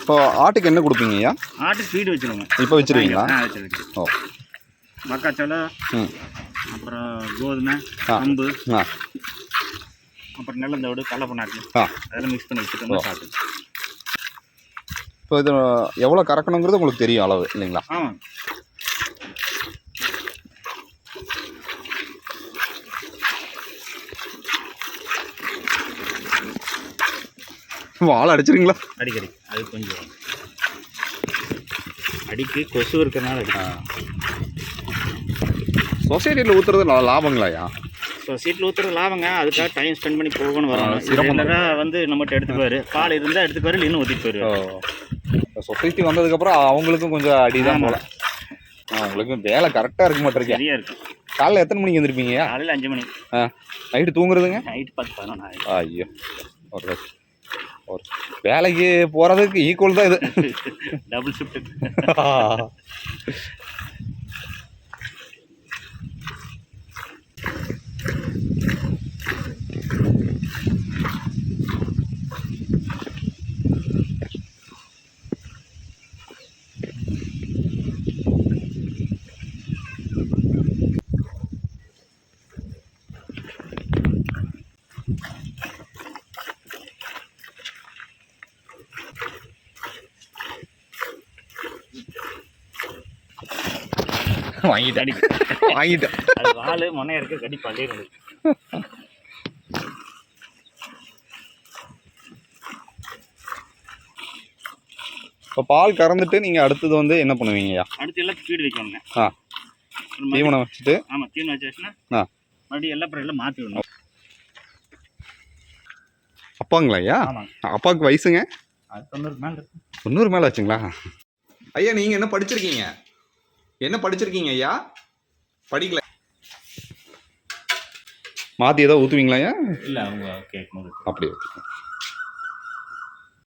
இப்போ ஆட்டுக்கு என்ன கொடுப்பீங்க ஐயா? ஆட்டுக்கு ஃபீடு வச்சுருவோங்க. இப்போ வச்சுருவீங்களா? வச்சுருக்கேன். ஓ, மக்காச்சோளம், அப்புறம் கோதுமை, கம்பு, அப்புறம் நெல்லந்தோடு, கடலை புண்ணாக்கு அதெல்லாம் மிக்ஸ் பண்ணி வச்சுருக்கோம் சாப்பிட்டு. இப்போ இது எவ்வளோ கறக்கணுங்கிறது உங்களுக்கு தெரியும் அளவு இல்லைங்களா? ஆமாம். வாழை அடிச்சிருங்களா? அடிக்கடி அது கொஞ்சம் அடிக்கு கொசு இருக்கிறனால அடிக்கும். சொசைட்டியில் ஊற்றுறது லாபங்களாயா? சொசைட்டியில் ஊற்றுறது லாபங்க. அதுக்காக டைம் ஸ்பெண்ட் பண்ணி போகணும் வரணும். சிறப்பாக வந்து நம்மகிட்ட எடுத்துக்குவார். பால் இருந்தால் எடுத்துக்குவார், இல்லைன்னு ஊற்றிட்டு போயிடுவார். சொசைட்டி வந்ததுக்கப்புறம் அவங்களுக்கும் கொஞ்சம் அடிதான் போல. உங்களுக்கு வேலை கரெக்டாக இருக்க மாட்டேருக்கு. சரியாக இருக்கும். காலையில் எத்தனை மணிக்கு எழுந்திருப்பீங்க? காலையில் 5 மணி. நைட்டு தூங்குறதுங்க? நைட்டு 10-11. ஐயோ, ஒரு வேலைக்கு போகிறதுக்கு ஈக்குவல் தான் இது. Double shift. வாங்கிட்டேன். அது வாழை முனையா இருக்க கடி பள்ளியிருந்து. இப்போ பால் கறந்துட்டு நீங்கள் அடுத்தது வந்து என்ன பண்ணுவீங்கய்யா? அடுத்து எல்லாம் ஃபீடு வைக்கணுங்க. தீவனம் வச்சுட்டு. ஆமாம், தீவனம் வச்சாச்சுன்னா மறுபடியும் எல்லாம் மாற்றி விடணும். அப்பாங்களா ஐயா? அப்பாவுக்கு வயசுங்க? அது 90 மேலே இருக்கு. 90 மேலே ஆச்சுங்களா? ஐயா நீங்கள் என்ன படிச்சிருக்கீங்க? என்ன படிச்சிருக்கீங்க ஐயா? படிக்கல. மாற்றி ஏதோ ஊற்றுவீங்களா ஐயா? இல்லை, அவங்க கேட்கும்போது அப்படியே.